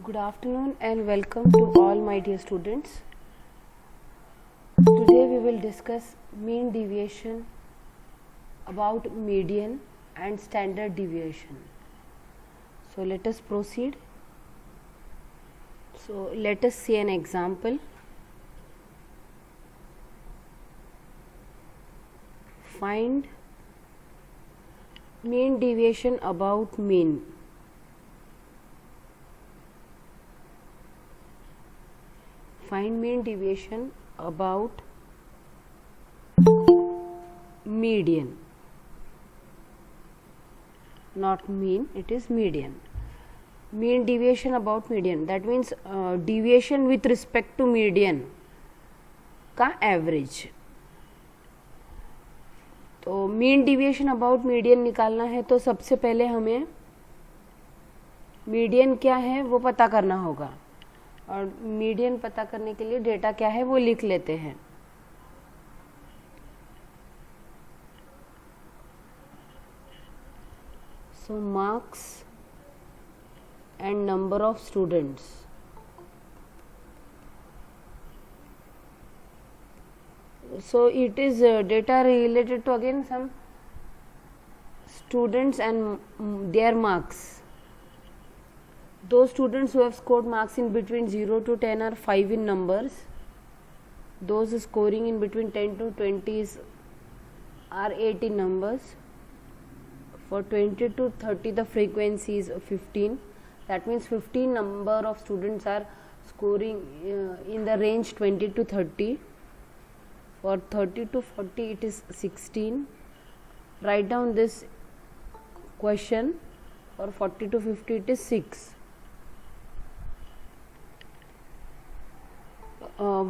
Good afternoon and welcome to all my dear students. Today we will discuss mean deviation, about median and standard deviation. So let us proceed. So let us see an example. Find mean deviation about mean. Find mean deviation about median. Not mean, it is median. Mean deviation about median. That means deviation with respect to median का average. तो mean deviation about median निकालना है तो सबसे पहले हमें median क्या है वो पता करना होगा, और मीडियन पता करने के लिए डेटा क्या है वो लिख लेते हैं. So marks and number of students. So it is data related to again some students and their marks. Those students who have scored marks in between 0 to 10 are 5 in numbers. Those scoring in between 10 to 20 are 8 in numbers. For 20 to 30 the frequency is 15. That means 15 number of students are scoring in the range 20 to 30. For 30 to 40 it is 16. Write down this question. For 40 to 50 it is 6.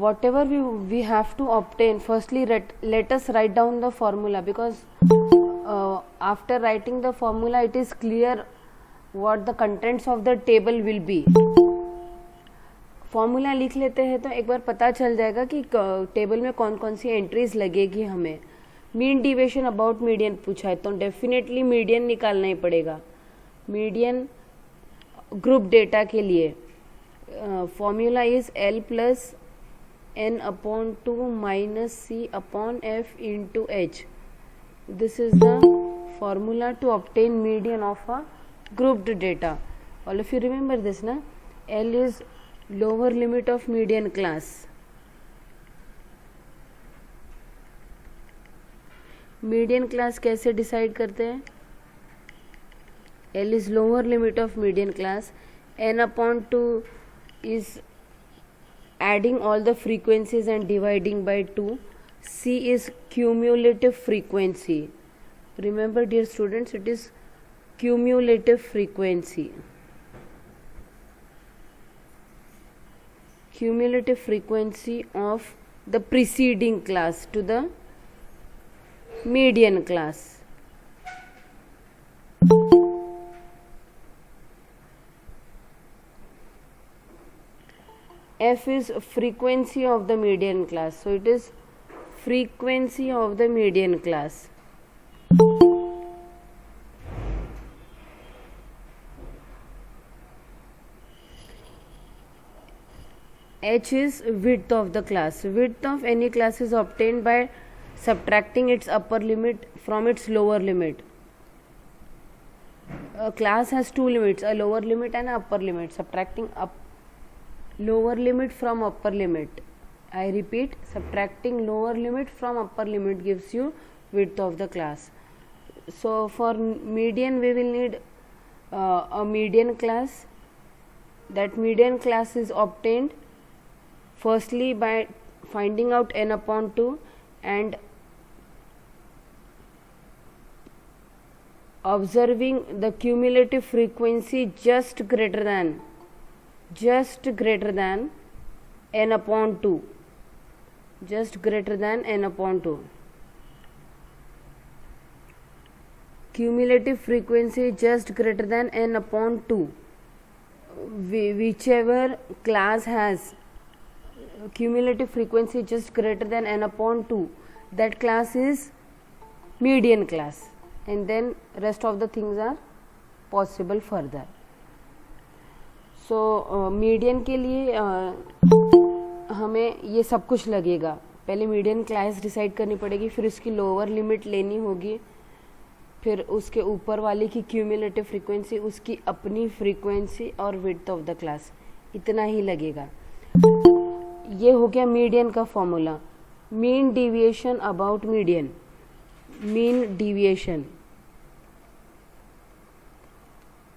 Whatever we have to obtain, firstly let us write down the formula, because after writing the formula it is clear what the contents of the table will be. Formula लिख लेते हैं तो एक बार पता चल जाएगा कि table में कौन कौन सी एंट्रीज लगेगी. हमें मीन डिविएशन अबाउट मीडियन पूछा है तो डेफिनेटली मीडियन निकालना ही पड़ेगा. मीडियन ग्रुप डेटा के लिए formula is L plus N upon 2 minus C upon F into H. This is the formula to obtain median of a grouped data. All of you remember this ना. L is lower limit of median class. Median class कैसे decide करते हैं? L is lower limit of median class. N upon 2 is adding all the frequencies and dividing by 2. C is cumulative frequency. Remember dear students, it is cumulative frequency. Cumulative frequency of the preceding class to the median class. F is frequency of the median class, so it is frequency of the median class. H is width of the class. Width of any class is obtained by subtracting its upper limit from its lower limit. A class has two limits, a lower limit and an upper limit. Subtracting lower limit from upper limit. I repeat, subtracting lower limit from upper limit gives you width of the class. So for median we will need a median class. That median class is obtained firstly by finding out N upon 2 and observing the cumulative frequency just greater than N upon 2. Just greater than N upon 2. Cumulative frequency just greater than N upon 2. Whichever class has cumulative frequency just greater than N upon 2, that class is median class, and then rest of the things are possible further. So median के लिए हमें ये सब कुछ लगेगा। पहले median class decide करनी पड़ेगी, फिर उसकी लोअर लिमिट लेनी होगी, फिर उसके ऊपर वाले की क्यूमुलेटिव फ्रीक्वेंसी, उसकी अपनी फ्रीक्वेंसी और विड्थ ऑफ द क्लास, इतना ही लगेगा। ये हो गया मीडियन का formula. Mean deviation about median, mean deviation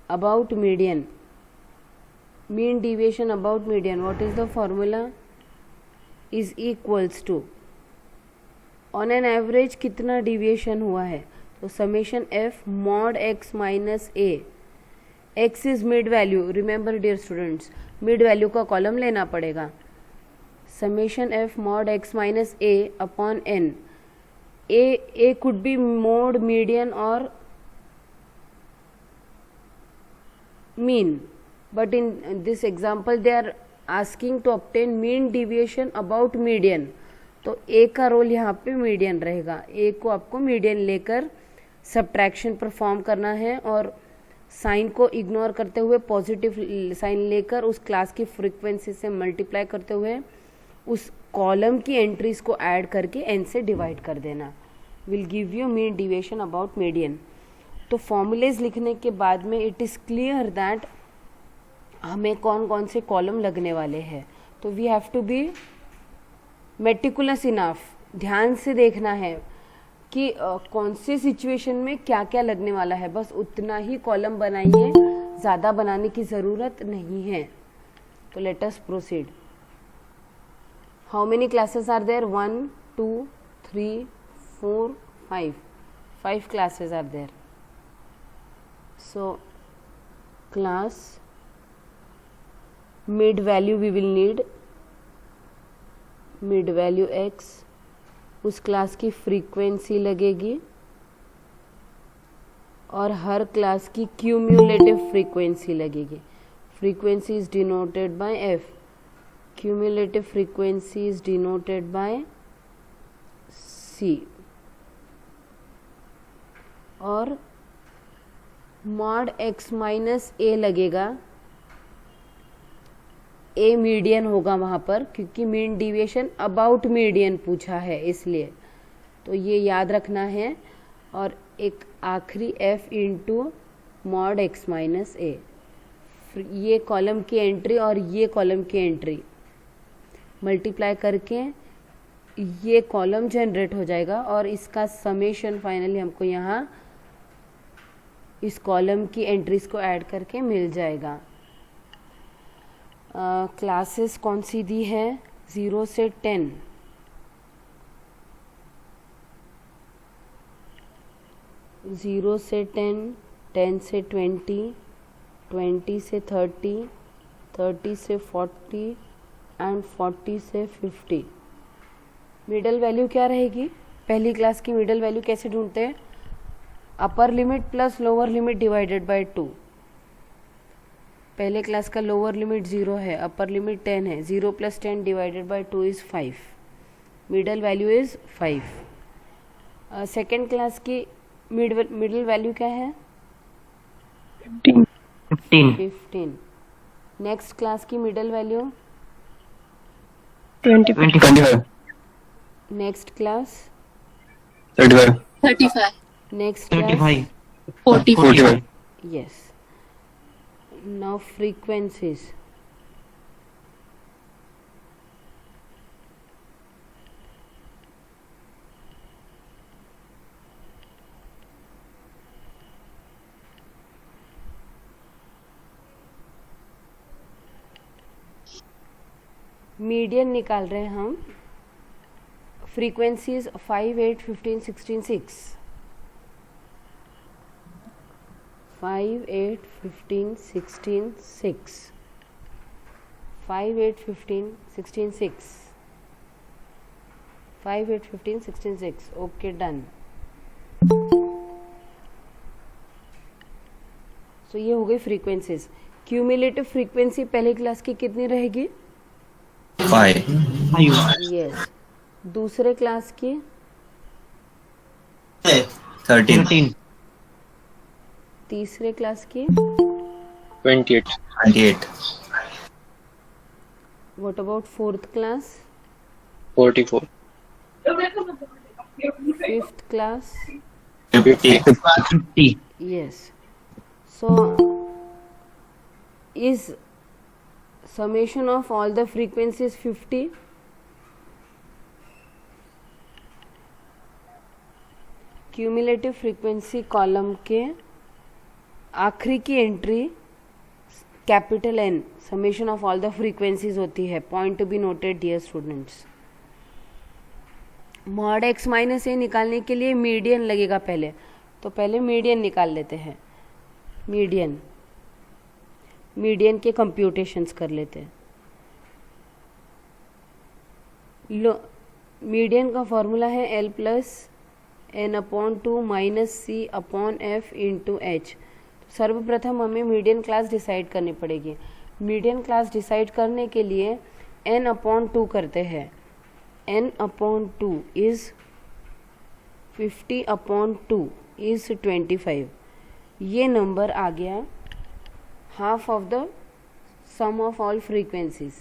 about median, mean deviation about median, what is the formula? Is equals to on an average कितना डिविएशन हुआ है, तो summation f mod x minus a, x is mid value, remember dear students mid value का column लेना पड़ेगा। Summation f mod x minus a upon n, a could be mode, median और mean, but in this example they are asking to obtain mean deviation about median, तो a का role यहाँ पे median रहेगा। a को आपको median लेकर subtraction perform करना है और साइन को इग्नोर करते हुए पॉजिटिव साइन लेकर उस क्लास की फ्रीक्वेंसी से मल्टीप्लाई करते हुए उस कॉलम की एंट्रीज को ऐड करके n से डिवाइड कर देना, will give you mean deviation about median. तो फॉर्मूलेज लिखने के बाद में इट इज़ क्लियर दैट हमें कौन कौन से कॉलम लगने वाले हैं। तो we have to be meticulous enough, ध्यान से देखना है कि कौन से सिचुएशन में क्या क्या लगने वाला है, बस उतना ही कॉलम बनाइए, ज़्यादा बनाने की ज़रूरत नहीं है। तो let us proceed. How many classes are there? 1 2 3 4 5 classes are there. So class mid value we will need mid value x, उस क्लास की फ्रीक्वेंसी लगेगी और हर क्लास की क्यूम्युलेटिव फ्रीक्वेंसी लगेगी। Frequency is denoted by f, cumulative frequency is denoted by c, और mod x minus a लगेगा। a median होगा वहाँ पर, क्योंकि मीन डिविएशन अबाउट मीडियन पूछा है इसलिए, तो ये याद रखना है। और एक आखिरी f into mod x minus a, ये कॉलम की एंट्री और ये कॉलम की एंट्री मल्टीप्लाई करके ये कॉलम जनरेट हो जाएगा और इसका समेशन फाइनली हमको यहाँ इस कॉलम की एंट्रीज को ऐड करके मिल जाएगा। क्लासेस कौन सी दी है? 0 से 10, 0 से 10, 10 से 20, 20 से 30, 30 से 40 एंड 40 से 50। मिडल वैल्यू क्या रहेगी? पहली क्लास की मिडल वैल्यू कैसे ढूंढते हैं? Upper limit plus lower limit divided by 2। पहले क्लास का लोअर लिमिट 0 है, अपर लिमिट 10 है, 0 plus 10 divided by 2 is 5, middle value is 5। Second class की मिडल वैल्यू क्या है? 15। नेक्स्ट क्लास की middle value 25। Next class 35। Next class 45। yes. Now frequencies. Median निकाल रहे हैं हम। फ्रीक्वेंसीज 5, 8, 15, 16, 6, 5, 8, 15, 16, 6, 5, 8, 15, 16, 6, 5, 8, 15, 16, 6। Okay done. सो ये हो गई फ्रीक्वेंसीज। क्यूमुलेटिव फ्रीक्वेंसी पहली क्लास की कितनी रहेगी? 5। यस। दूसरे क्लास की 13। तीसरे क्लास की 28. 28. What about fourth class? 44. Fifth class? 50. 50. Yes. So is summation of all the frequencies 50? Cumulative frequency column के आखिरी की entry capital N summation of all the frequencies होती है. Point to be noted dear students. Mod x minus A निकालने के लिए median लगेगा पहले, तो पहले मीडियन निकाल लेते हैं. मीडियन के कंप्यूटेशंस कर लेते हैं. मीडियन का फॉर्मूला है L plus N upon 2 minus C upon F into H. सर्वप्रथम हमें मीडियन क्लास डिसाइड करनी पड़ेगी. मीडियन क्लास डिसाइड करने के लिए n अपॉन 2 करते हैं. n upon 2 is 50 upon 2 is 25. ये नंबर आ गया half of the sum of all frequencies.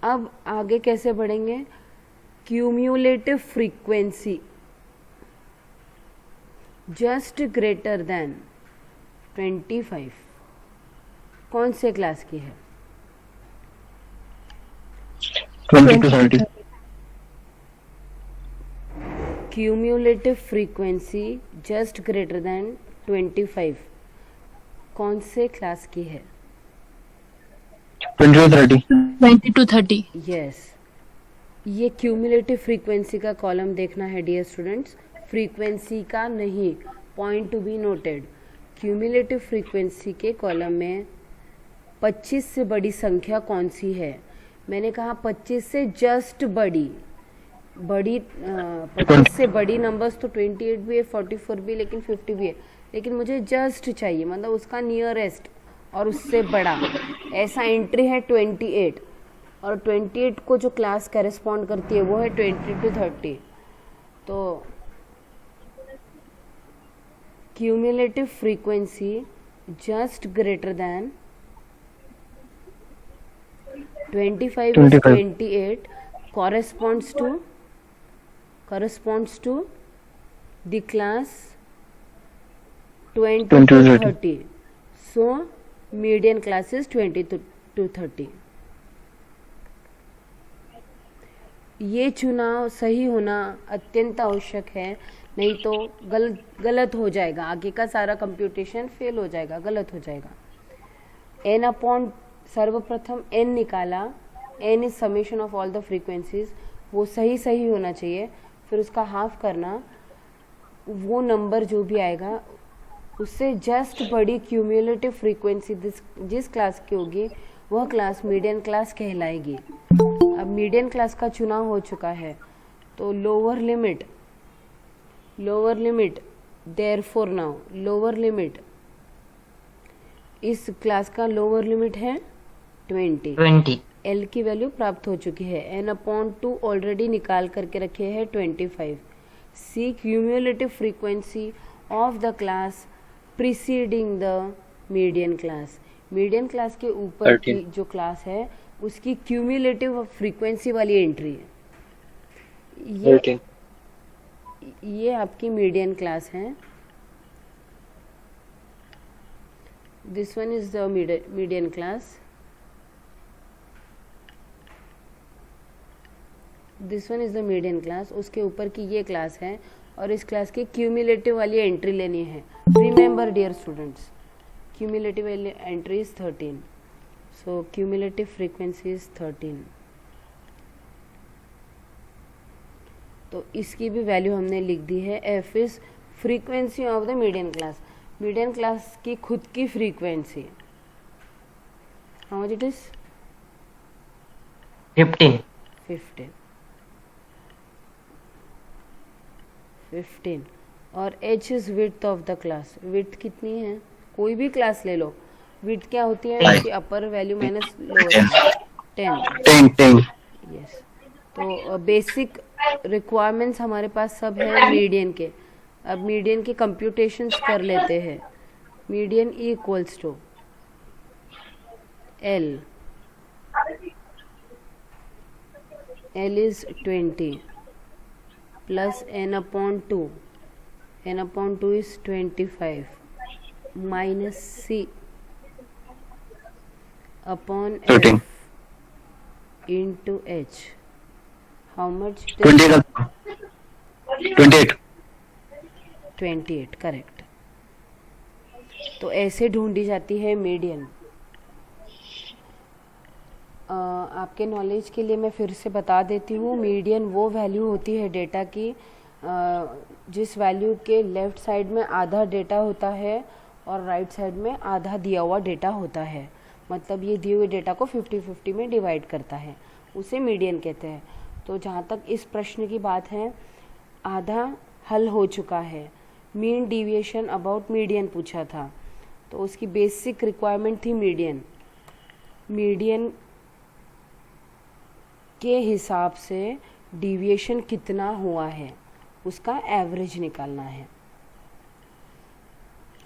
अब आगे कैसे बढ़ेंगे? Cumulative frequency just greater than 25 कौन से क्लास की है? 20 to 30. Cumulative frequency just greater than 25 कौन से क्लास की है? 20 to 30. 20 to 30. यस. ये क्यूमुलेटिव फ्रीक्वेंसी का कॉलम देखना है डियर स्टूडेंट्स, फ्रीक्वेंसी का नहीं. Point to be noted. Cumulative frequency के कॉलम में 25 से बड़ी संख्या कौन सी है? मैंने कहा 25 से जस्ट बड़ी 25 से बड़ी नंबर्स तो 28 भी है, 44 भी, लेकिन 50 भी है. लेकिन मुझे जस्ट चाहिए, मतलब उसका नियरेस्ट और उससे बड़ा. ऐसा एंट्री है 28 और 28 को जो क्लास करेस्पॉन्ड करती है वो है 20 to 30. तो cumulative frequency just greater than 25 is 28 corresponds to the class 20 to 30. So median class is 20 to 30. ये चुनाव सही होना अत्यंत आवश्यक है, नहीं तो गलत हो जाएगा. आगे का सारा कंप्यूटेशन फेल हो जाएगा, गलत हो जाएगा. n अपॉन सर्वप्रथम n निकाला. n is summation of all the frequencies. वो सही होना चाहिए. फिर उसका हाफ करना. वो नंबर जो भी आएगा उससे जस्ट बड़ी क्यूमुलेटिव फ्रीक्वेंसी जिस क्लास की होगी वह क्लास मीडियन क्लास कहलाएगी. अब मीडियन क्लास का चुनाव हो चुका है, तो lower limit therefore now lower limit, इस क्लास का लोअर लिमिट है 20. एल की वैल्यू प्राप्त हो चुकी है. एन अपॉन 2 ऑलरेडी निकाल करके रखे हैं 25. C cumulative frequency of the class preceding the median class. Median class के ऊपर की जो क्लास है उसकी क्यूमुलेटिव फ्रीक्वेंसी वाली एंट्री है. ये आपकी मीडियन क्लास है. This one is the median class. This one is the median class. उसके ऊपर की ये क्लास है और इस क्लास की क्यूमुलेटिव वाली एंट्री लेनी है. Remember dear students, cumulative entry is 13. So cumulative frequency is 13. तो इसकी भी वैल्यू हमने लिख दी है. F is frequency of the median class. Median class की खुद की frequency how much it is? 15. 15. और h is width of the class. Width कितनी है? कोई भी क्लास ले लो, विड्थ क्या होती है? उसकी अपर वैल्यू माइनस लोअर. 10. यस. तो बेसिक रिक्वायरमेंट्स हमारे पास सब है मीडियन के. अब मीडियन के कंप्यूटेशंस कर लेते हैं. Median equals to L. L is 20 plus n upon 2. N upon 2 is 25 minus C upon 13. F into H. How much? it is? 28. 28. 28, correct. तो ऐसे ढूंढी जाती है मीडियन. आपके नॉलेज के लिए मैं फिर से बता देती हूँ. मीडियन वो वैल्यू होती है डेटा की जिस वैल्यू के लेफ़्ट साइड में आधा डेटा होता है और राइट साइड में आधा दिया हुआ डेटा होता है. मतलब ये दिए हुए डेटा को 50-50 में डिवाइड करता है, उसे मीडियन कहते हैं. तो जहाँ तक इस प्रश्न की बात है, आधा हल हो चुका है. मीन डिविएशन अबाउट मीडियन पूछा था, तो उसकी बेसिक रिक्वायरमेंट थी मीडियन. मीडियन के हिसाब से डिविएशन कितना हुआ है उसका एवरेज निकालना है.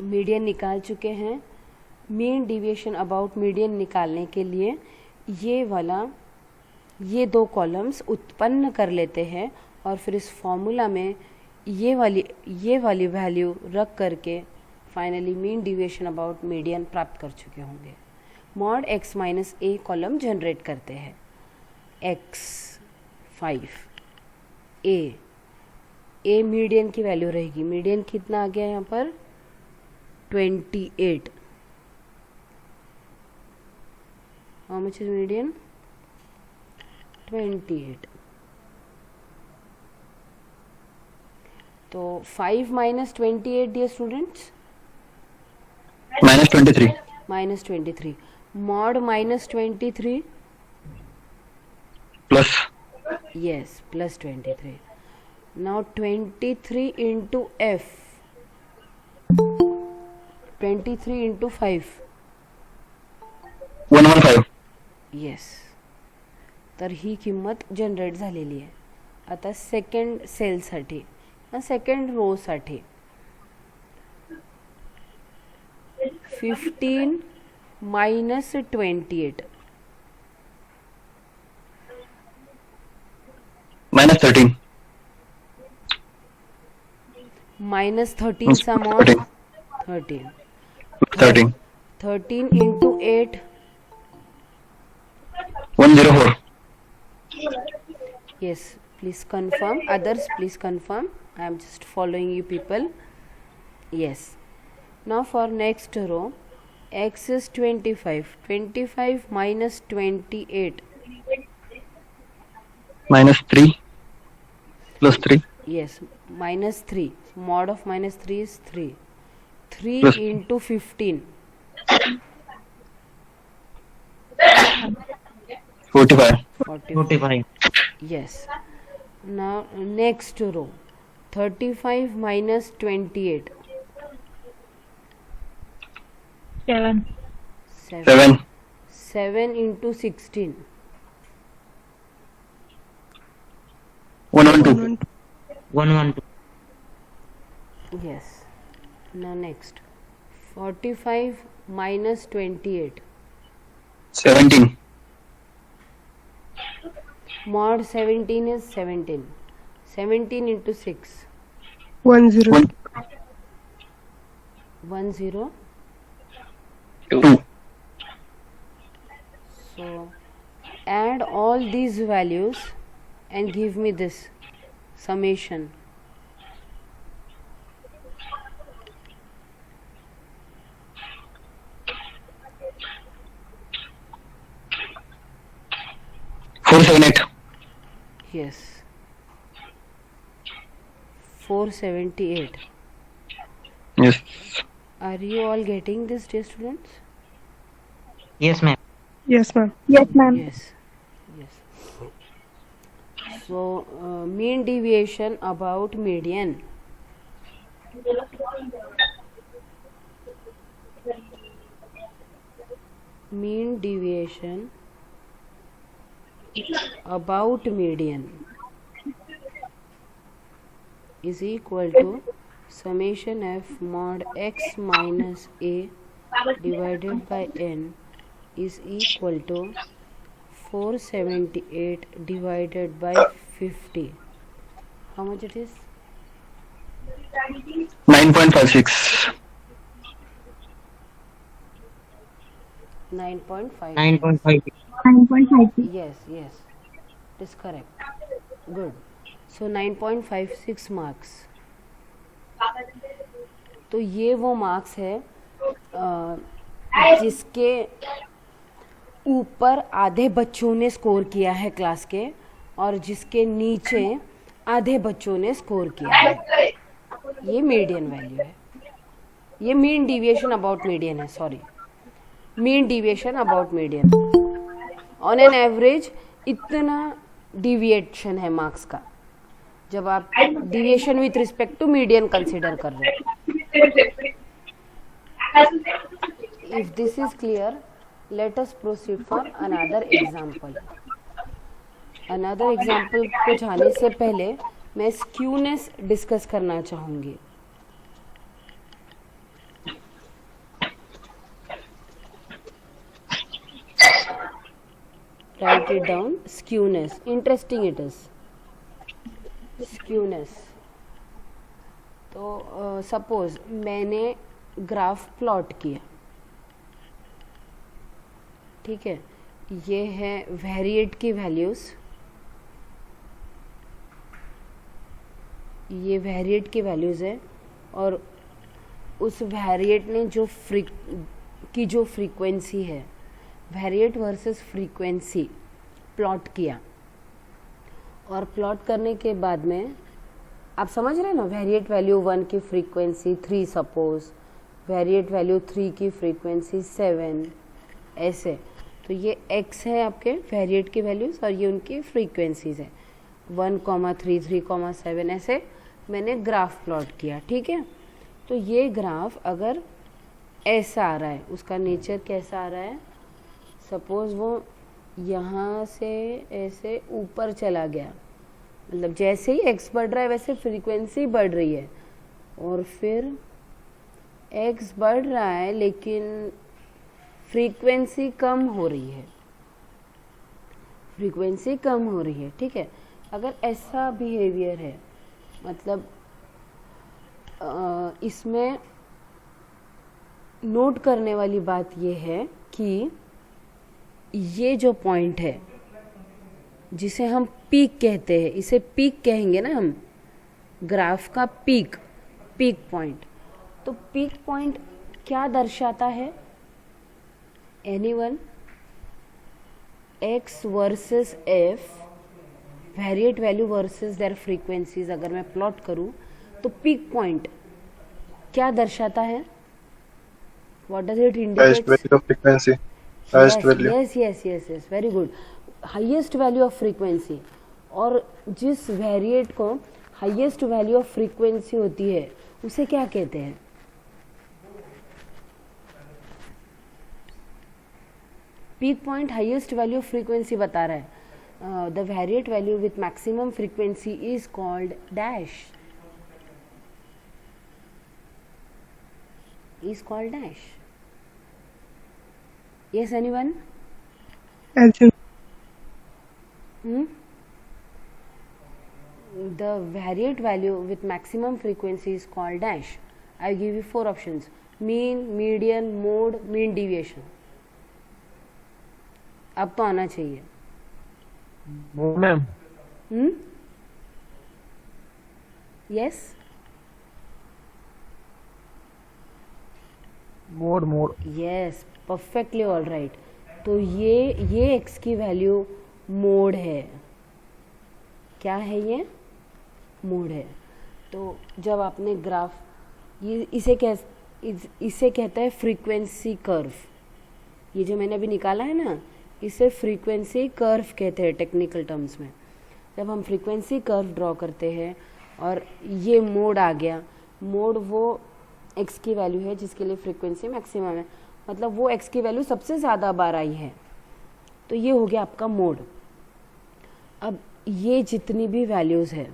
मीडियन निकाल चुके हैं. मीन डिविएशन अबाउट मीडियन निकालने के लिए ये दो कॉलम्स उत्पन्न कर लेते हैं और फिर इस फॉर्मूला में ये वाली वैल्यू रख करके finally mean deviation about median प्राप्त कर चुके होंगे. मॉड x माइनस ए कॉलम जनरेट करते हैं. x 5 ए मीडियन की वैल्यू रहेगी. मीडियन कितना आ गया यहाँ पर? 28. How much is median? 28. तो 5 minus 28, dear students? -23. Minus 23. Mod minus 23? Plus. Yes, plus 23. Now 23 into F. 23 into 5. 115. Yes. तर ही किंमत जनरेट झालेली आहे. आता second सेलसाठी, second रोसाठी 15 minus 28. -13. Minus 13 sum of 13. 13. 13. 13 into 8. 104. Yes, please confirm. Others, please confirm. I am just following you people. Yes. Now for next row, x is 25. 25 minus 28. -3. Plus 3. Yes, minus 3. Mod of minus 3 is 3. 3 Plus- into 15. 45. 45. Yes. Now next row, 35 minus 28. 7. 7. 7 into 16. 112. 112. Yes. Now next, 45 minus 28. 17. Mod 17 is 17. 17 into 6. 10. 1 0. 2. So add all these values and give me this summation. Four, 7, 8. Yes. 478. Yes. Are you all getting this, dear students? Yes, ma'am. Yes, ma'am. Yes. Yes. So mean deviation about median. Mean deviation about median is equal to summation f mod x minus a divided by n is equal to 478 divided by 50. How much it is? 9.56. 9.5. 9.5. Yes, yes, it is correct. Good. So 9.56 marks. तो ये वो marks है जिसके ऊपर आधे बच्चों ने score किया है क्लास के, और जिसके नीचे आधे बच्चों ने स्कोर किया है. ये मीडियन वैल्यू है. ये मीन डिविएशन अबाउट मीडियन है, sorry, mean deviation about median. On an average इतना डिविएशन है मार्क्स का, जब आप deviation with respect to median consider कर रहे हो. If this is clear, let us proceed for another example. Another example को जाने से पहले मैं skewness डिस्कस करना चाहूंगी. Write it down. Skewness. Interesting it is. Skewness. तो सपोज मैंने ग्राफ प्लॉट किया, ठीक है. ये है वेरिएट की वैल्यूज़, ये वेरिएट की वैल्यूज़ है, और उस वेरिएट ने जो फ्रीक्वेंसी है, वेरिएट वर्सेस फ्रीक्वेंसी प्लॉट किया. और प्लॉट करने के बाद में आप समझ रहे हैं ना, वेरिएट वैल्यू 1 की फ्रीक्वेंसी 3 सपोज, वेरिएट वैल्यू 3 की फ्रीक्वेंसी 7, ऐसे. तो ये x है आपके वेरिएट की वैल्यूज़, और ये उनकी फ्रीक्वेंसीज है 1,3, 3,7, ऐसे मैंने ग्राफ प्लॉट किया, ठीक है. तो ये ग्राफ अगर ऐसा आ रहा है, उसका नेचर कैसा आ रहा है, सपोज वो यहाँ से ऐसे ऊपर चला गया, मतलब जैसे ही x बढ़ रहा है वैसे फ्रीक्वेंसी बढ़ रही है, और फिर x बढ़ रहा है लेकिन फ्रीक्वेंसी कम हो रही है, फ्रीक्वेंसी कम हो रही है, ठीक है. अगर ऐसा बिहेवियर है, मतलब इसमें नोट करने वाली बात ये है कि ये जो पॉइंट है जिसे हम पीक कहते हैं, इसे पीक कहेंगे ना हम, ग्राफ का पीक पॉइंट. तो पीक पॉइंट क्या दर्शाता है? Anyone? x versus f, variate value versus their frequencies अगर मैं प्लॉट करूं, तो पीक पॉइंट क्या दर्शाता है? What does it indicate? Highest value of frequency. Highest value. yes, very good. Highest value of frequency. और जिस वेरिएट को हाईएस्ट वैल्यू ऑफ फ्रीक्वेंसी होती है उसे क्या कहते हैं? Peak point highest value of frequency बता रहा है. The variate value with maximum frequency is called dash, is called dash. Yes, anyone? Assume. The variate value with maximum frequency is called dash. I give you 4 options: mean, median, mode, mean deviation. अब तो आना चाहिए. Ma'am. Yes. Mode. Yes, perfectly all right. तो ये x की value mode है. क्या है ये? मोड है. तो जब आपने ग्राफ, ये इसे कहता है फ्रीक्वेंसी कर्व. ये जो मैंने अभी निकाला है ना, इसे फ्रीक्वेंसी कर्व कहते हैं टेक्निकल टर्म्स में. जब हम फ्रीक्वेंसी कर्व ड्रॉ करते हैं और ये मोड आ गया, मोड वो x की वैल्यू है जिसके लिए फ्रीक्वेंसी मैक्सिमम है, मतलब वो x की वैल्यू सबसे ज़्यादा बार आई है, तो ये हो गया आपका मोड. अब ये जितनी भी वैल्यूज़ है,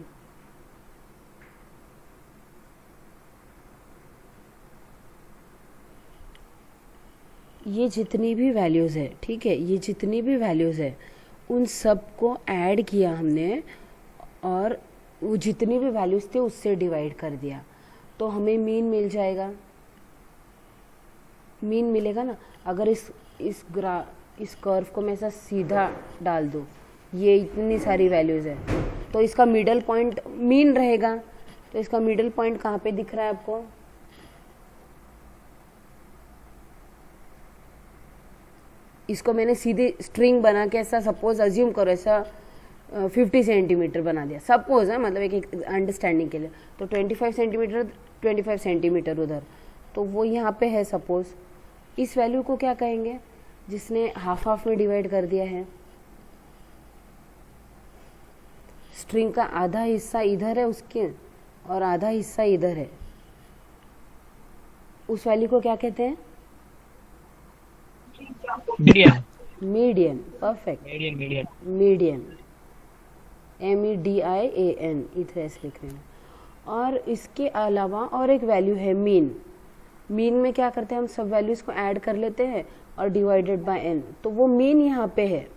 ये जितनी भी वैल्यूज़ है, ठीक है, ये जितनी भी वैल्यूज़ है उन सब को ऐड किया हमने और वो जितनी भी वैल्यूज़ थे उससे डिवाइड कर दिया, तो हमें मीन मिल जाएगा। मीन मिलेगा ना। अगर इस कर्व को मैं ऐसा सीधा डाल दूँ, ये इतनी सारी वैल्यूज़ है, तो इसका मिडल पॉइंट मीन रहेगा। तो इसका मिडल पॉइंट कहाँ पे दिख रहा है आपको? इसको मैंने सीधे स्ट्रिंग बना के ऐसा सपोज अज्यूम करो, ऐसा 50 सेंटीमीटर बना दिया, सपोज है, मतलब एक अंडरस्टैंडिंग के लिए। तो 25 सेंटीमीटर 25 सेंटीमीटर उधर, तो वो यहाँ पे है सपोज। इस वैल्यू को क्या कहेंगे? जिसने हाफ हाफ में डिवाइड कर दिया है। स्ट्रिंग का आधा हिस्सा इधर है उसके और आधा हिस्सा इधर है, उस वैल्यू को क्या कहते हैं? Median. Median. Perfect. Median MEDIAN, इधर ऐसे लिख रहे हैं। और इसके अलावा और एक वैल्यू है मीन। मीन में क्या करते हैं हम? सब वैल्यूज को ऐड कर लेते हैं और डिवाइडेड बाय n, तो वो मीन यहाँ पे है।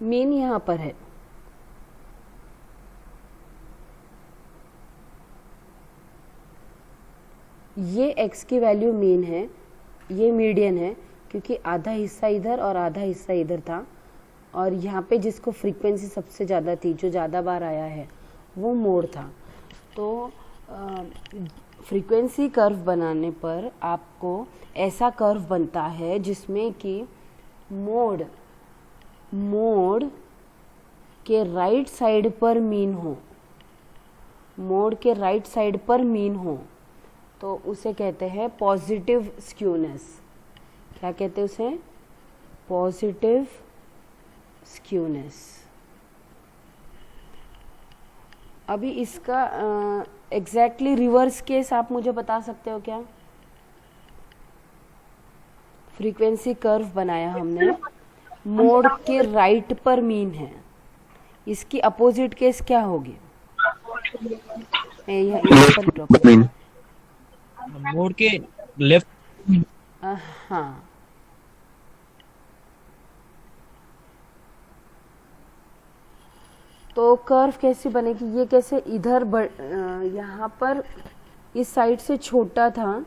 मीन यहाँ पर है। ये x की वैल्यू मीन है, ये मीडियन है, क्योंकि आधा हिस्सा इधर और आधा हिस्सा इधर था। और यहाँ पे जिसको फ्रीक्वेंसी सबसे ज़्यादा थी, जो ज़्यादा बार आया है, वो मोड था। तो फ्रीक्वेंसी कर्व बनाने पर आपको ऐसा कर्व बनता है जिसमें कि मोड के राइट साइड पर मीन हो, मोड के राइट साइड पर मीन हो, तो उसे कहते हैं पॉजिटिव स्क्यूनेस। क्या कहते हैं उसे? Positive skewness. अभी इसका एग्जैक्टली रिवर्स केस आप मुझे बता सकते हो क्या? फ्रीक्वेंसी कर्व बनाया हमने, मोड के राइट पर मीन है, इसकी अपोजिट केस क्या होगी? मैं यहाँ पर ड्रॉप मीन मोड के लेफ्ट। हाँ, तो कर्व कैसी बनेगी? ये कैसे इधर यहाँ पर इस साइड से छोटा था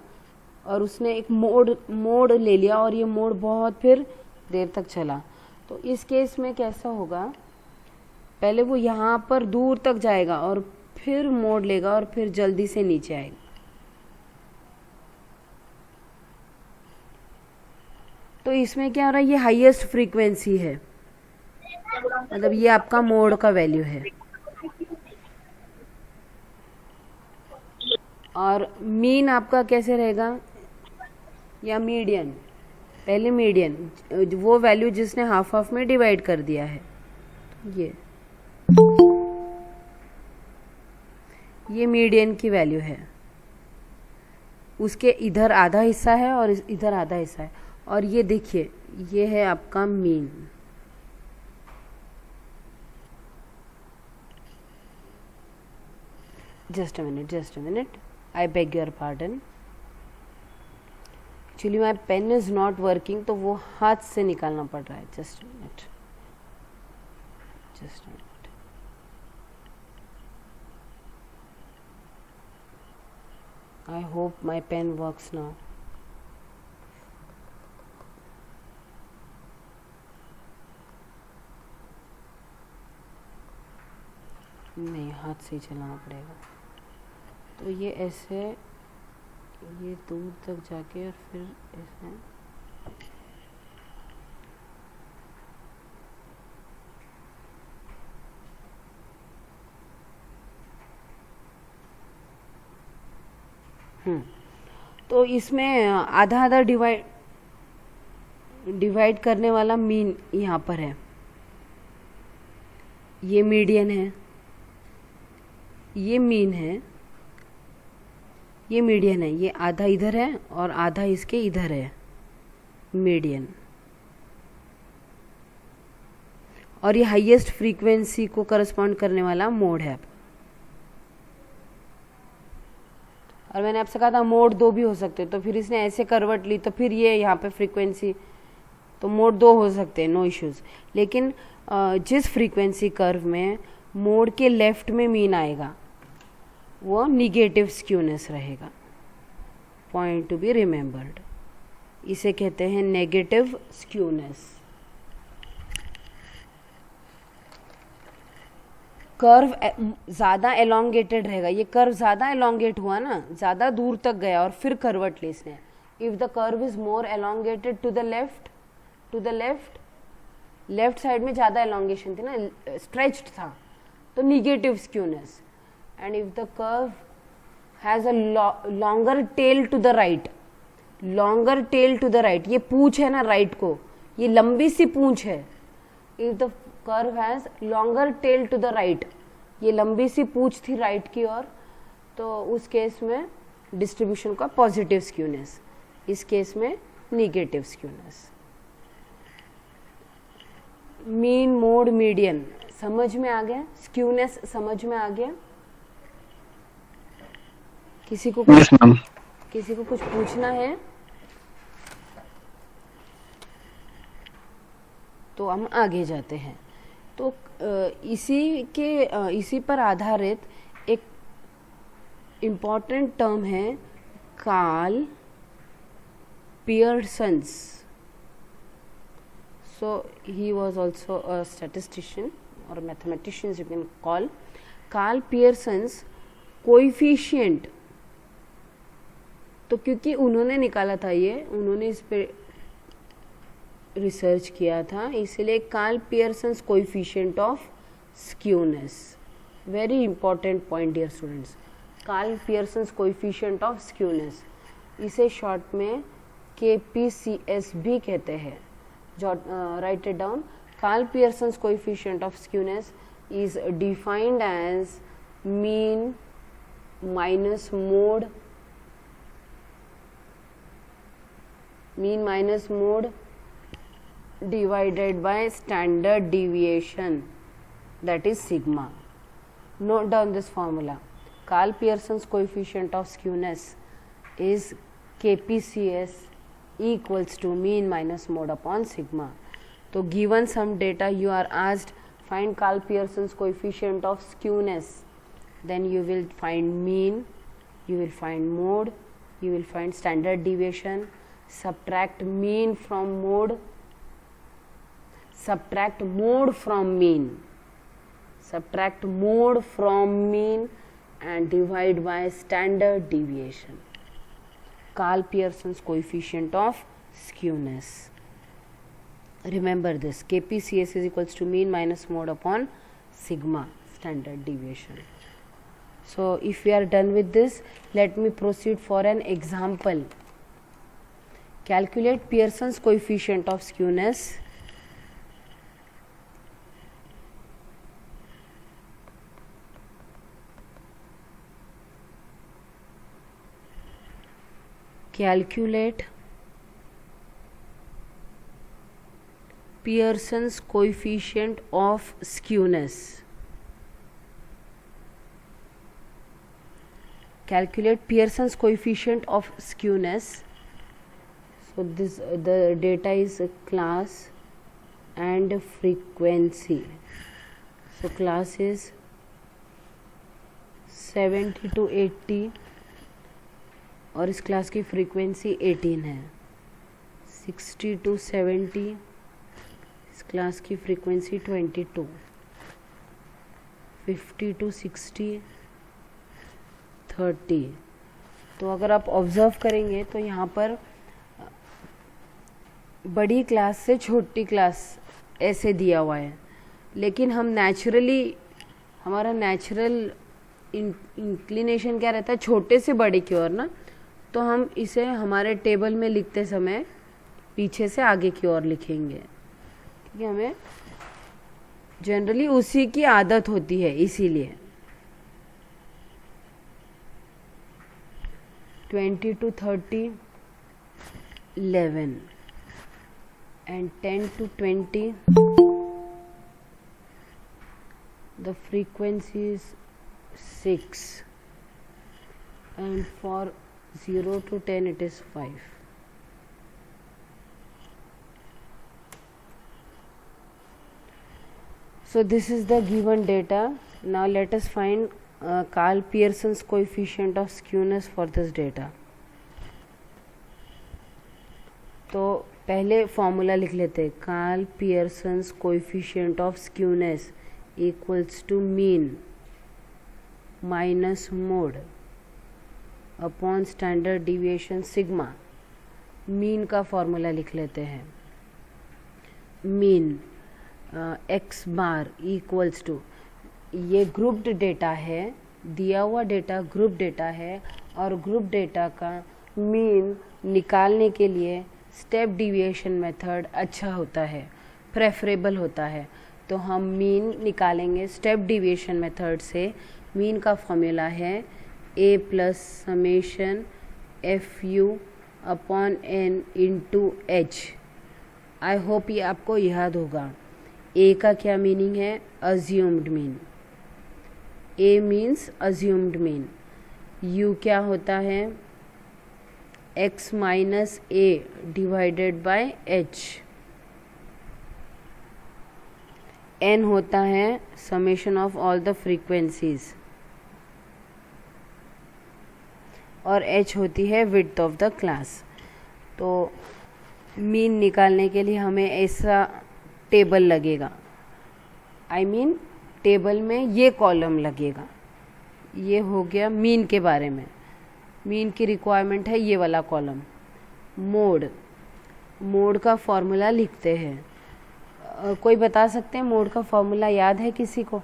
और उसने एक मोड़ ले लिया और ये मोड़ बहुत फिर देर तक चला। तो इस केस में कैसा होगा? पहले वो यहाँ पर दूर तक जाएगा और फिर मोड़ लेगा और फिर जल्दी से नीचे आएगा। तो इसमें क्या हो रहा है? ये हाईएस्ट फ्रीक्वेंसी है, मतलब ये आपका मोड का वैल्यू है। और मीन आपका कैसे रहेगा? या मीडियन? पहले मीडियन, वो वैल्यू जिसने हाफ हाफ में डिवाइड कर दिया है। ये मीडियन की वैल्यू है, उसके इधर आधा हिस्सा है और इधर आधा हिस्सा है। और ये देखिए, ये है आपका mean. Just a minute, I beg your pardon. Actually my pen is not working, तो वो हाथ से निकालना पड़ रहा है। Just a minute. I hope my pen works now. नहीं, हाथ से ही चलाना पड़ेगा। तो ये ऐसे, ये दूर तक जाके और फिर ऐसे। तो इसमें आधा आधा डिवाइड करने वाला मीन यहाँ पर है। ये मीडियन है, ये मीन है, ये मीडियन है। ये आधा इधर है और आधा इसके इधर है, मीडियन। और ये हाईएस्ट फ्रीक्वेंसी को करस्पॉन्ड करने वाला मोड है। और मैंने आपसे कहा था मोड 2 भी हो सकते, तो फिर इसने ऐसे करवट ली तो फिर ये यहाँ पे फ्रीक्वेंसी, तो मोड 2 हो सकते हैं, नो इश्यूज। लेकिन जिस फ्रीक्वेंसी कर्व में मोड के लेफ्ट में मीन आएगा वो निगेटिव स्क्यूनेस रहेगा। पॉइंट टू बी रिमेंबर्ड, इसे कहते हैं नेगेटिव स्क्यूनेस। कर्व ज़्यादा एलोंगेटेड रहेगा, ये कर्व ज़्यादा एलोंगेट हुआ ना, ज़्यादा दूर तक गया और फिर करवट ली इसने। If the curve is more elongated to the left, left side में ज़्यादा एलोंगेशन थी ना, स्ट्रेच्ड था, तो negative skewness. And if the curve has a longer tail to the right, longer tail to the right, ये पूंछ है ना राइट को, ये लंबी सी पूंछ है। If the curve has longer tail to the right, ये लंबी सी पूंछ थी राइट की ओर, तो उस केस में डिस्ट्रीब्यूशन का पॉजिटिव स्क्यूनेस, इस केस में negative skewness. Mean, mode, median समझ में आ गया? स्क्यूनेस समझ में आ गया? किसी को Yes, ma'am. किसी को कुछ पूछना है तो हम आगे जाते हैं। तो इसी पर आधारित एक इम्पॉर्टेंट टर्म है Karl Pearson's. So he was also a statistician or mathematician you can call. Carl Pearson's coefficient, तो क्योंकि उन्होंने निकाला था ये, उन्होंने इस पे रिसर्च किया था, इसलिए Karl Pearson's coefficient of skewness, very important point dear students. Karl Pearson's coefficient of skewness, इसे शॉर्ट में KPCS भी कहते हैं। Write it down. Carl Pearson's coefficient of skewness is defined as mean minus mode divided by standard deviation, that is sigma. Note down this formula. Carl Pearson's coefficient of skewness is KPCS equals to mean minus mode upon sigma. So given some data, you are asked find Carl Pearson's coefficient of skewness, then you will find mean, you will find mode, you will find standard deviation, subtract mean from mode, subtract mode from mean, subtract mode from mean and divide by standard deviation. Carl Pearson's coefficient of skewness. Remember this, KPCS is equals to mean minus mode upon sigma, standard deviation. So if we are done with this, let me proceed for an example. Calculate Pearson's coefficient of skewness. Calculate Pearson's coefficient of skewness. Calculate Pearson's coefficient of skewness. So this the data is class and frequency. So class is 70 to 80 और इस class की frequency 18 है। 60 to 70, इस class की frequency 22। 50 to 60, 30। तो अगर आप observe करेंगे तो यहाँ पर बड़ी क्लास से छोटी क्लास ऐसे दिया हुआ है, लेकिन हम नेचुरली, हमारा नेचुरल इंक्लिनेशन क्या रहता है, छोटे से बड़े की ओर ना, तो हम इसे हमारे टेबल में लिखते समय पीछे से आगे की ओर लिखेंगे, क्योंकि हमें जनरली उसी की आदत होती है, इसीलिए। 20 to 30, 11 and 10 to 20, the frequency is 6 and for 0 to 10 it is 5. So this is the given data. Now let us find Carl Pearson's coefficient of skewness for this data. तो पहले फॉर्मूला लिख लेते हैं. Karl Pearson's coefficient of skewness equals to mean minus mode upon standard deviation sigma. Mean का formula लिख लेते हैं. Mean x bar equals to, ये ग्रुप्ड डेटा है, दिया हुआ डेटा ग्रुप डेटा है और ग्रुप डेटा का मीन निकालने के लिए स्टेप डिविएशन मेथड अच्छा होता है, प्रेफरेबल होता है. तो हम मीन निकालेंगे स्टेप डिविएशन मेथड से. मीन का फॉर्मूला है a plus summation F you upon n into h. I hope ये आपको याद होगा. a का क्या मीनिंग है? Assumed mean. a means assumed mean. u क्या होता है? x minus a divided by h. n होता है summation of all the frequencies और h होती है विड्थ ऑफ द क्लास. तो मीन निकालने के लिए हमें ऐसा टेबल लगेगा. आई मीन टेबल में ये कॉलम लगेगा. ये हो गया मीन के बारे में. मीन की रिक्वायरमेंट है ये वाला कॉलम. मोड, मोड का फॉर्मूला लिखते हैं. कोई बता सकते हैं मोड का फॉर्मूला याद है किसी को?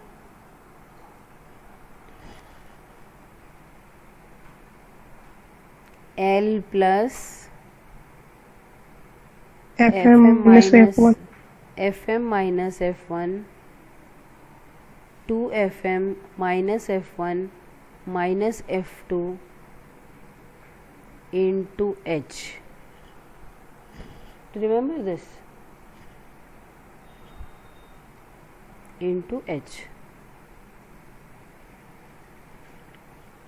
L plus FM minus F1 2FM minus F1 minus F2 into H. Do you remember this? Into H.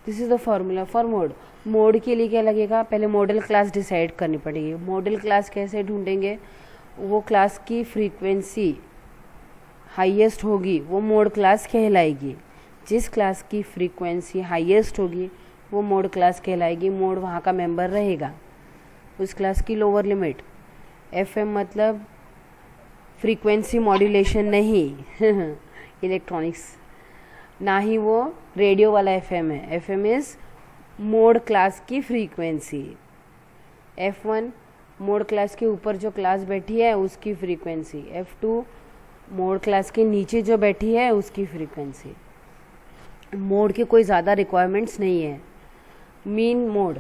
This is the formula for mode. Mode के लिए क्या लगेगा? पहले मॉडल क्लास डिसाइड करनी पड़ेगी. मॉडल क्लास कैसे ढूंढेंगे? वो क्लास की फ्रीक्वेंसी हाईएस्ट होगी वो मोड क्लास कहलाएगी. जिस क्लास की फ्रीक्वेंसी हाईएस्ट होगी वो मोड क्लास कहलाएगी. मोड वहाँ का मेंबर रहेगा. उस क्लास की लोअर लिमिट FM मतलब फ्रीक्वेंसी मॉड्यूलेशन नहीं इलेक्ट्रॉनिक्स, ना ही वो रेडियो वाला FM है. FM इज़ मोड क्लास की फ्रीक्वेंसी. F1 मोड क्लास के ऊपर जो क्लास बैठी है उसकी फ्रीक्वेंसी. F2 मोड क्लास के नीचे जो बैठी है उसकी फ्रीक्वेंसी. मोड के कोई ज़्यादा रिक्वायरमेंट्स नहीं है. Mean mode,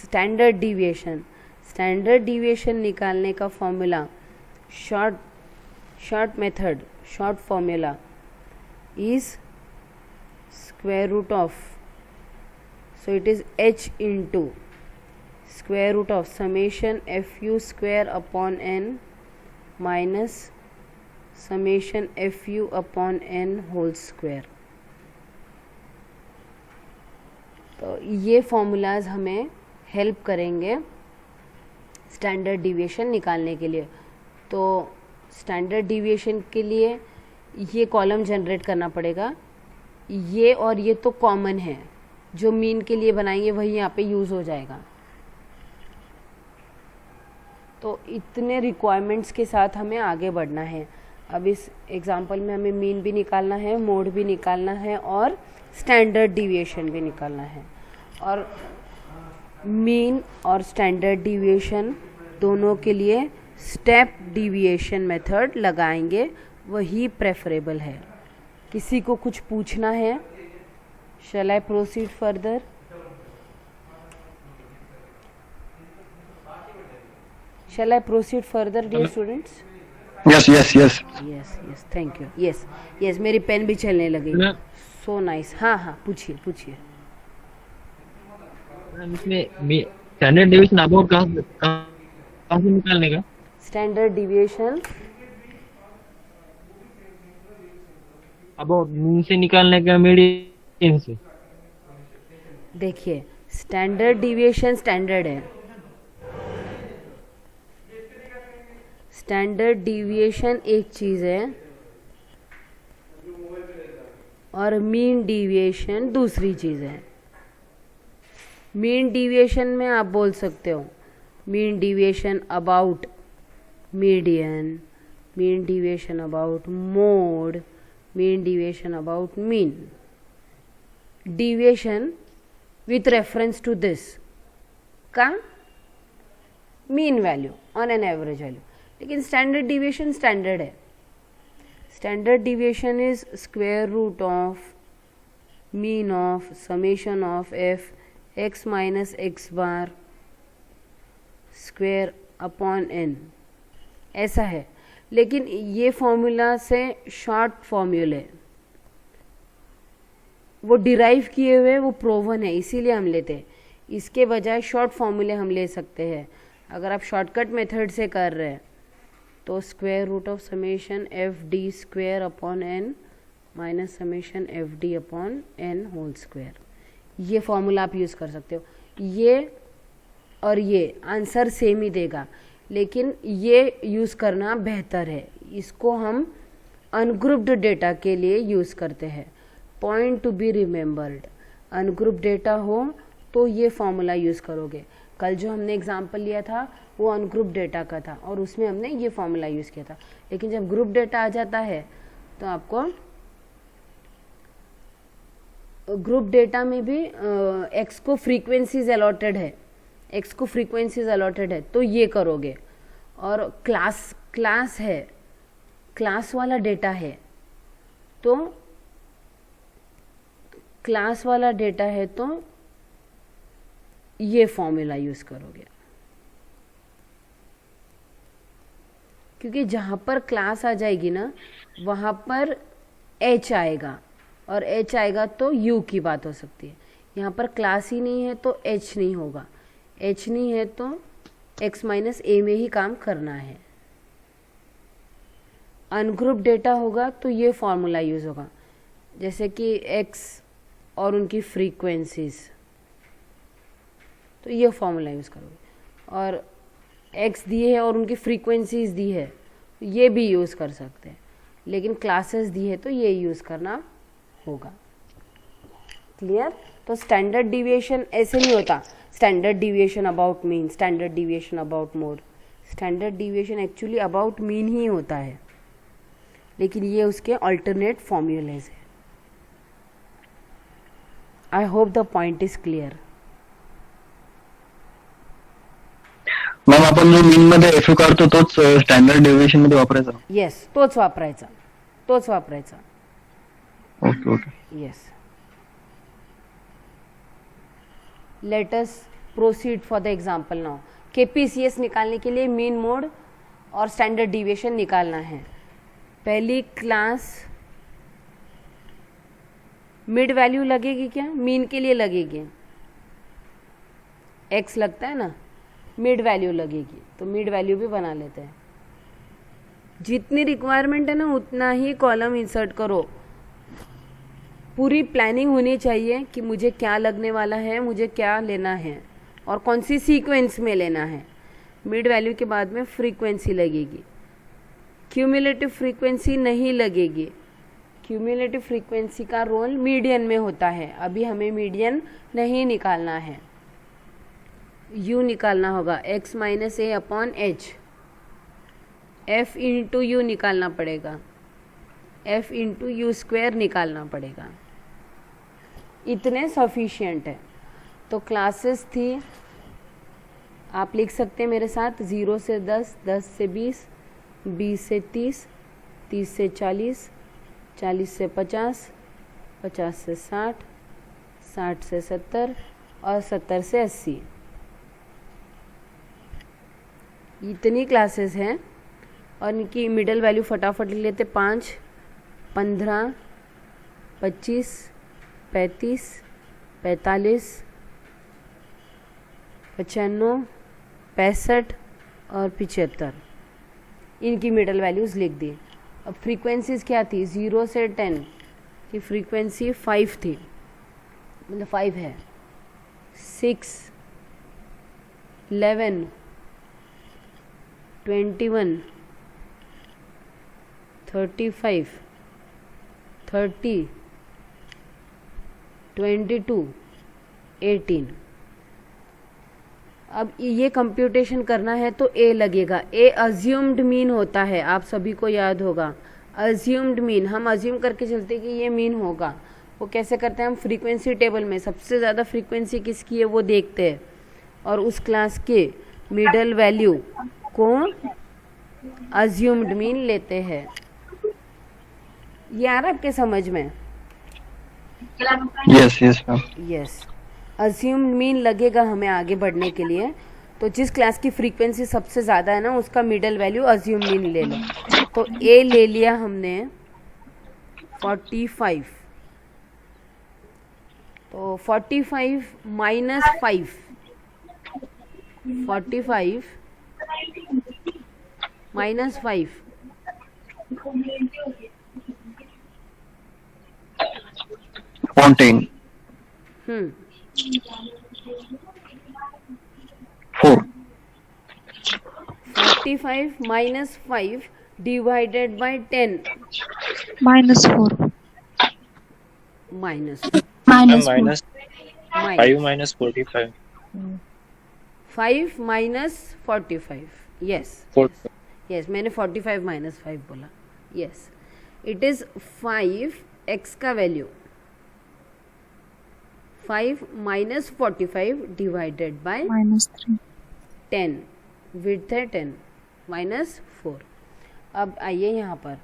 standard deviation. Standard deviation निकालने का formula short method, short formula is square root of, so it is h into square root of summation fu square upon n minus summation fu upon n whole square. तो ये formulas हमें help करेंगे standard deviation निकालने के लिए. तो standard deviation के लिए ये कॉलम जनरेट करना पड़ेगा. ये और ये तो कॉमन है, जो मीन के लिए बनाएंगे वही यहाँ पे यूज़ हो जाएगा. तो इतने रिक्वायरमेंट्स के साथ हमें आगे बढ़ना है. अब इस एग्जांपल में हमें मीन भी निकालना है, मोड भी निकालना है और स्टैंडर्ड डिविएशन भी निकालना है. और मीन और स्टैंडर्ड डिविएशन दोनों के लिए स्टेप डिविएशन मेथड लगाएंगे, वही प्रेफरेबल है. किसी को कुछ पूछना है? Shall I proceed further? Shall I proceed further, dear students? Yes, yes, yes. Yes, yes, thank you. Yes, yes, मेरी पेन भी चलने लगी. So nice. हाँ हाँ, पूछिए पूछिए. इसमें स्टैंडर्ड डिवीजन अबाउट कहाँ से निकालने का? स्टैंडर्ड डिविएशन अबाउट मीन से निकालने का मीडियन से? देखिए, स्टैंडर्ड डिविएशन स्टैंडर्ड है, स्टैंडर्ड डिविएशन एक चीज है और मीन डिविएशन दूसरी चीज है। मीन डिविएशन में आप बोल सकते हो mean deviation about median, mean deviation about mode, mean deviation about mean. Deviation with reference to this का mean value on an average value. लेकिन स्टैंडर्ड डिविएशन स्टैंडर्ड है। Standard deviation is square root of mean of summation of F X minus X bar square upon N, ऐसा है। लेकिन ये formula से short फॉर्मूले वो डिराइव किए हुए, वो प्रोवन है, इसीलिए हम लेते हैं। इसके बजाय शॉर्ट फॉर्मूले हम ले सकते हैं। अगर आप शॉर्टकट मेथड से कर रहे हैं तो square root of summation f d square upon N minus summation f d upon n whole square, ये फॉर्मूला आप यूज़ कर सकते हो। ये और ये आंसर सेम ही देगा, लेकिन ये यूज़ करना बेहतर है। इसको हम अनग्रुप्ड डेटा के लिए यूज़ करते हैं। Point to be remembered, ungrouped data हो तो ये फॉर्मूला यूज़ करोगे। कल जो हमने एग्जाम्पल लिया था वो अनग्रुप्ड डेटा का था और उसमें हमने ये फॉर्मूला यूज़ किया था। लेकिन जब ग्रुप डेटा आ जाता है तो आपको ग्रुप डेटा में भी एक्स को फ्रीक्वेंसीज अलॉटेड है, एक्स को फ्रीक्वेंसीज अलॉटेड है तो ये करोगे। और क्लास है, क्लास वाला डेटा है तो क्लास वाला डेटा है तो ये फॉर्मूला यूज करोगे। क्योंकि जहां पर क्लास आ जाएगी ना वहां पर एच आएगा और एच आएगा तो यू की बात हो सकती है। यहाँ पर क्लास ही नहीं है तो एच नहीं होगा, एच नहीं है तो एक्स माइनस ए में ही काम करना है। अनग्रुप डेटा होगा तो ये फॉर्मूला यूज होगा, जैसे कि एक्स और उनकी फ्रीक्वेंसीज, तो ये फॉर्मूला यूज करोगे। और एक्स दिए है और उनकी फ्रीक्वेंसीज दी है ये भी यूज कर सकते हैं, लेकिन क्लासेस दी है तो ये यूज करना होगा। क्लियर? तो स्टैंडर्ड डिविएशन ऐसे नहीं होता, standard deviation about mean, standard deviation about mode. Standard deviation actually about mean he होता है, लेकिन ये उसके अल्टरनेट फॉर्मूलेज है। I hope the point is clear. Ma'am आपण जो मीन मध्ये एफ काढतो तोच स्टँडर्ड डेव्हिएशन मध्ये वापरायचा? येस, तोच वापरायचा, तोच वापरायचा। Okay okay, yes. Let us proceed for the example now. KPCS निकालने के लिए मीन मोड और स्टैंडर्ड डिविएशन निकालना है। पहली क्लास मिड वैल्यू लगेगी क्या? मीन के लिए लगेगी, एक्स लगता है ना, मिड वैल्यू लगेगी, तो मिड वैल्यू भी बना लेते हैं। जितनी रिक्वायरमेंट है ना उतना ही कॉलम इंसर्ट करो। पूरी प्लानिंग होनी चाहिए कि मुझे क्या लगने वाला है, मुझे क्या लेना है और कौन सी सीक्वेंस में लेना है। मिड वैल्यू के बाद में फ्रीक्वेंसी लगेगी, क्यूमुलेटिव फ्रीक्वेंसी नहीं लगेगी। क्यूमुलेटिव फ्रीक्वेंसी का रोल मीडियन में होता है, अभी हमें मीडियन नहीं निकालना है। यू निकालना होगा, x minus a upon H, F into you निकालना पड़ेगा, एफ इंटू यू स्क्वायर निकालना पड़ेगा। इतने सफिशिएंट है। तो क्लासेस थी, आप लिख सकते हैं मेरे साथ, 0 से 10, 10 से 20, 20 से 30, 30 से 40, 40 से 50, 50 से 60, 60 से 70 और 70 से 80। इतनी क्लासेस हैं और इनकी मिडल वैल्यू फटाफट लिख लेते। 5, 15, 25, 35, 45, 95, 65 और 75, इनकी मिडल वैल्यूज़ लिख दी। अब फ्रीक्वेंसीज क्या थी? 0 से 10, की फ्रीक्वेंसी 5 थी, मतलब 5 है, 6, 11, 21, 35, 30, 22, 18। अब ये कंप्यूटेशन करना है तो ए लगेगा। ए अज्यूम्ड मीन होता है, आप सभी को याद होगा। अज्यूम्ड मीन, हम अज्यूम करके चलते कि ये मीन होगा। वो कैसे करते हैं, हम फ्रीक्वेंसी टेबल में सबसे ज़्यादा फ्रीक्वेंसी किसकी है वो देखते हैं और उस क्लास के मिडल वैल्यू को अज्यूम्ड मीन लेते हैं। ये आ रहा आपके समझ में? Yes yes ma'am. Yes, assumed mean लगेगा हमें आगे बढ़ने के लिए। तो जिस क्लास की फ्रीक्वेंसी सबसे ज़्यादा है ना, उसका मिडल वैल्यू अज्यूम मीन ले लो। तो ए ले लिया हमने 45, तो 45 minus 5, 45 minus 5, 14, 4, 45 minus 5 divided by 10 -4. minus Ma'am, -4. minus 5 minus minus 45. 5 minus 45, yes 4. yes, मैंने 45 minus 5 बोला। yes, it is 5 x का value 5 minus 45 divided by -3. 10, width है 10 माइनस 4। अब आइए यहाँ पर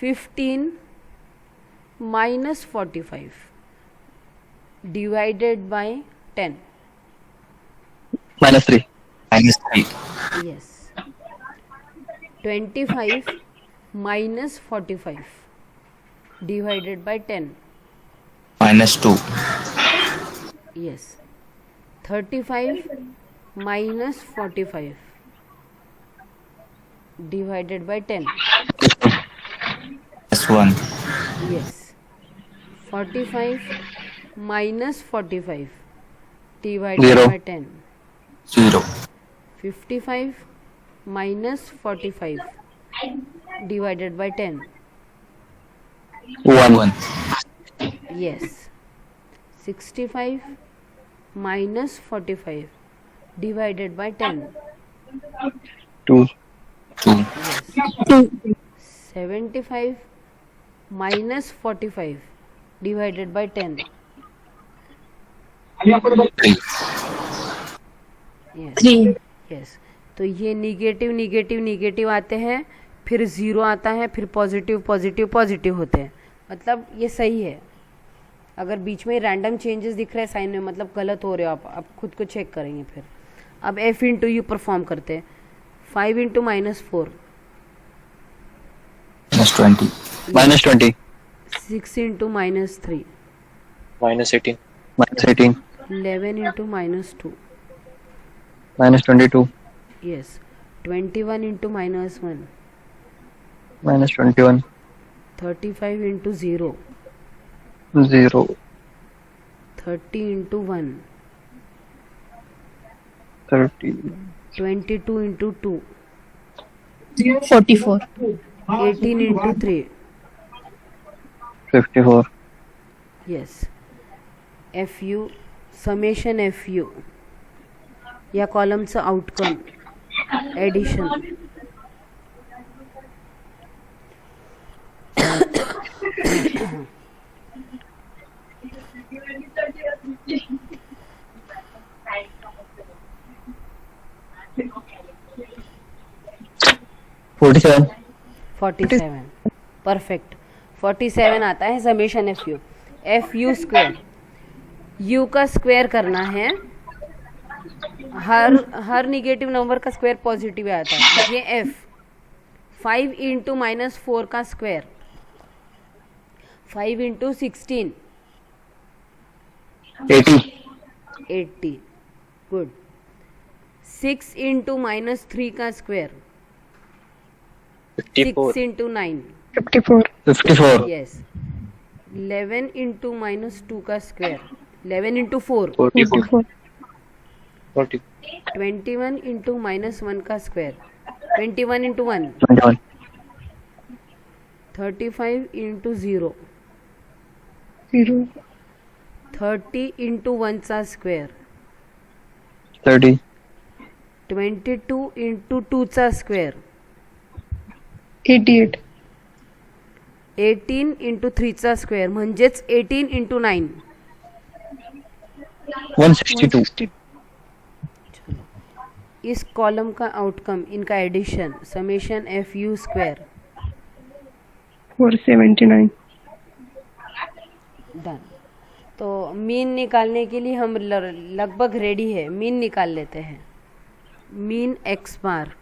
15 minus 45 divided by 10, -3, yes. 25 minus 45 divided by 10, -2, yes. 35 minus 45 divided by 10, +1, yes। 45 minus 45 divided Zero. by 10, 0, 55 minus 45 divided by 10, 1, yes। 65 minus 45 divided by 10, 2, 2, 75 minus 45 divided by 10, 3, yes yes। तो ये negative negative negative आते हैं, फिर zero आता है, फिर positive positive positive होते हैं, मतलब ये सही है। अगर बीच में रैंडम चेंजेस दिख रहे हैं साइन में, मतलब गलत हो रहे हो आप खुद को चेक करेंगे फिर। अब एफ इंटू यू परफॉर्म करते हैं। 5 into -4, -20, -20, 6 into -3, Minus 18. -18, 11 into -2, -22, yes. 21 into -1, -21, 35 into 0, 0, 30 into 1, 30, 22 into 2, 44. 18 into 3, 54, yes. F you, summation F you या कॉलमचं आउटकम एडिशन, -47, 47, परफेक्ट। 47 आता है summation F you. F u square, you का square करना है, हर negative number का square positive आता है। ये एफ 5 इंटू -4 का स्क्वायर, 5 इंटू 16, 80, 80, गुड। 6 इंटू -3 का square, 54. 6 into 9, 54. 54, yes. 11 into minus 2 का स्क्वायर, 11 इंटू 4, 44. 40. 21 इंटू माइनस 1 का स्क्वायर, 21 इंटू 1, 21. 35 इंटू 0, 0. 30 इंटू 1 चा स्क्वेअर, 30. 22 इंटू 2 चा स्क्वेअर, 88. 18 इंटू 3 चा स्क्वेअर म्हणजेच 18 इंटू 9. 162. 160. इस कॉलम का आउटकम इनका addition summation F u square. 479. Done. तो मीन निकालने के लिए हम लगभग रेडी है. मीन निकाल लेते हैं. Mean x bar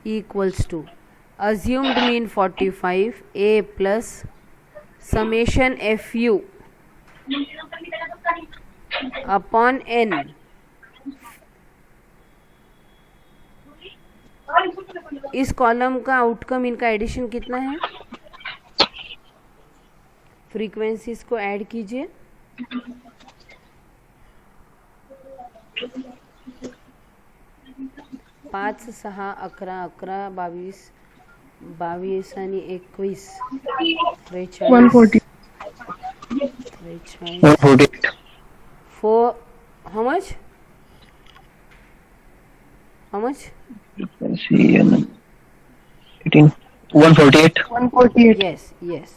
equals to assumed mean 45 a plus summation fu upon n. इस कॉलम का आउटकम इनका एडिशन कितना है? फ्रीक्वेंसीज को ऐड कीजिए. पाच 6 11 11 22 22 आणि 21 43 140. 43 148. for how much? How much? See, 18. 148. 148. Yes.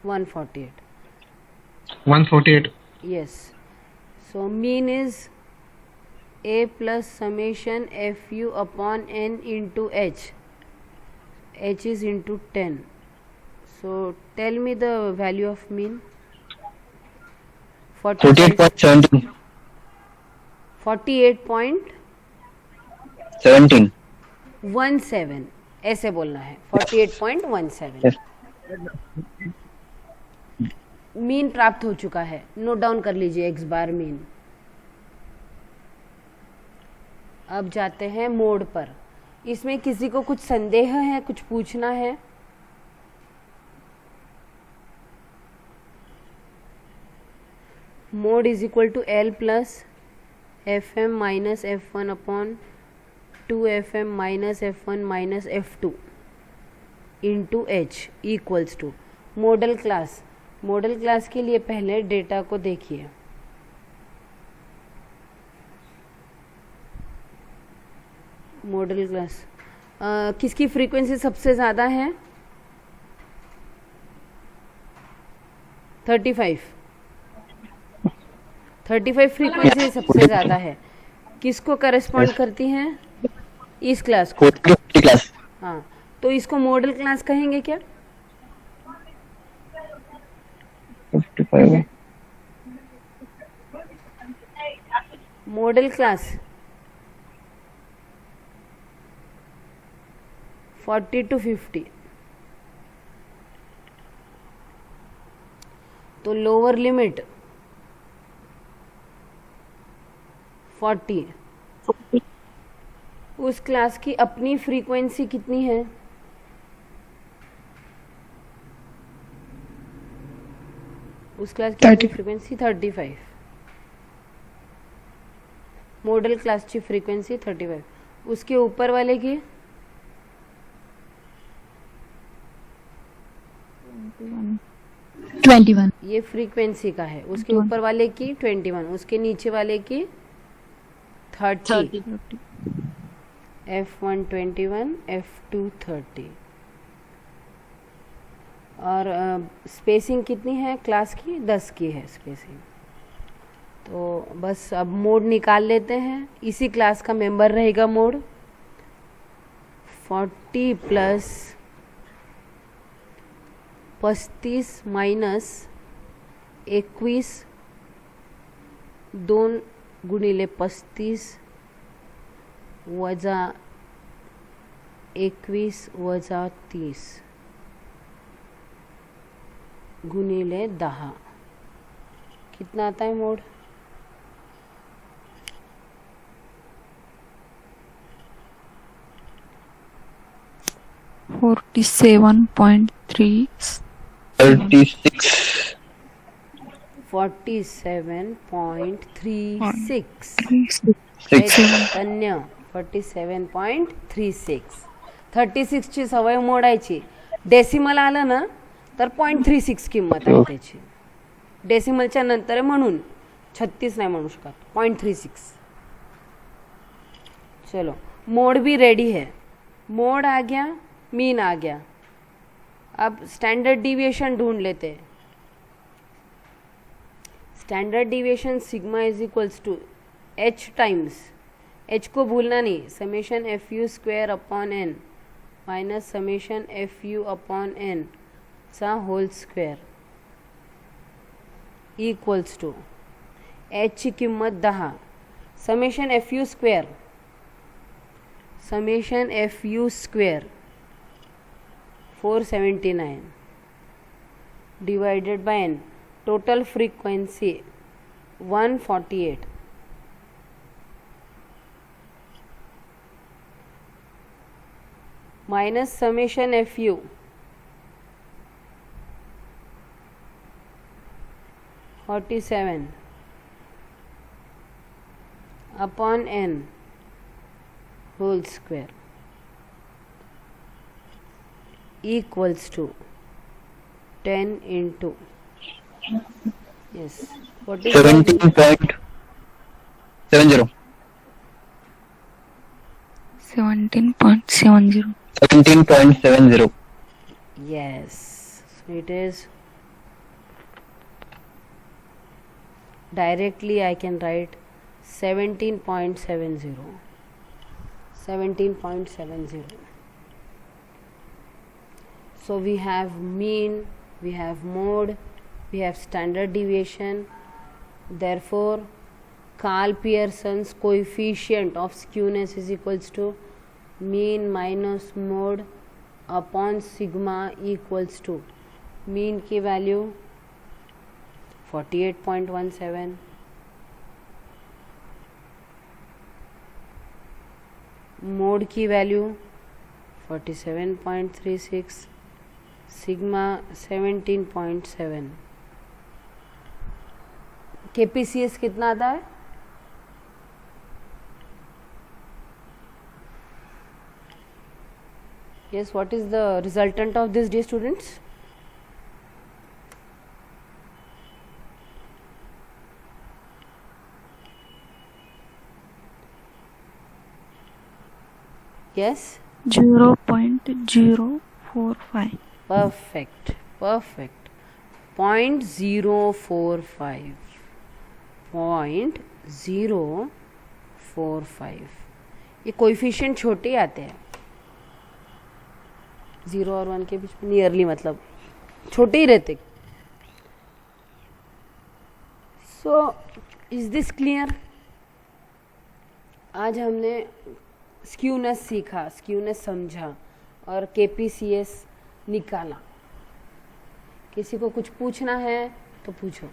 148. 148. Yes. So mean is a plus summation fu upon n into h. H is into 10. So tell me the value of mean. 48.17. 17. 48.17 ऐसे बोलना है. 48.17 Yes. Mean प्राप्त हो चुका है. Note down कर लीजिए x बार mean. अब जाते हैं मोड पर. इसमें किसी को कुछ संदेह है, कुछ पूछना है? Mode is equal to L plus f m minus f one upon 2fm minus f1 minus f2 into h equals to modal class. Modal class के लिए पहले डेटा को देखिए. मॉडल क्लास किसकी फ्रीक्वेंसी सबसे ज़्यादा है? 35 फ्रीक्वेंसी सबसे ज़्यादा है. किसको करस्पॉन्ड करती हैं? इस क्लास को. 40 क्लास. हाँ, तो इसको मॉडल क्लास कहेंगे क्या? 55. Model class 40 to 50. तो लोअर लिमिट 40. उस क्लास की अपनी फ्रीक्वेंसी कितनी है? उस क्लास की अपनी 30. फ्रीक्वेंसी 35. मॉडल क्लास की फ्रीक्वेंसी 35. उसके ऊपर वाले की 21. ये फ्रीक्वेंसी का है. उसके ऊपर वाले की 21. उसके नीचे वाले की 30. F1 21, F2 30. और स्पेसिंग कितनी है क्लास की? 10 की है स्पेसिंग. तो बस अब मोड निकाल लेते हैं. इसी क्लास का मेंबर रहेगा मोड. 40 प्लस 35 माइनस 21 2 गुणिले 35 वजा 21 वजा 30 गुणिले 10. कितना आता है मोड? 47.3. 36. 47.36 6 चैतन्य 47.36 36 ची सवय मोडायची. डेसिमल आलं ना तर 0.36 किंमत आहे त्याची. डेसिमलच्या नंतर आहे म्हणून 36 नहीं म्हणू शकत. 0.36. चलो मोड भी रेडी है. मोड आ गया, मीन आ गया. अब स्टैंडर्ड डिविएशन ढूंढ लेते हैं. Standard deviation sigma is equals to h times, h को भूलना नहीं, summation F U square upon N minus summation F you upon N चा whole square equals to h ची किंमत 10 summation F U square, summation F U square 479 divided by n, total frequency 148 minus summation F U 47 upon n whole square equals to 10 into yes what is 17.70 17.70. 17.70 yes so it is directly I can write 17.70 17.70. So we have mean, we have mode, we have standard deviation. Therefore, Karl Pearson's coefficient of skewness is equals to mean minus mode upon sigma equals to mean की value 48.17, mode की value 47.36, sigma 17.7. KPCS कितना आता है? Yes, what is the resultant of this, dear students? Yes? 0.045. Perfect. 0.045. 0.045. ये coefficient छोटे आते हैं 0 और 1 के बीच में, नियरली मतलब छोटे ही रहते. So is this clear? आज हमने स्क्यूनेस सीखा, स्क्यूनेस समझा और KPCS निकाला. किसी को कुछ पूछना है तो पूछो.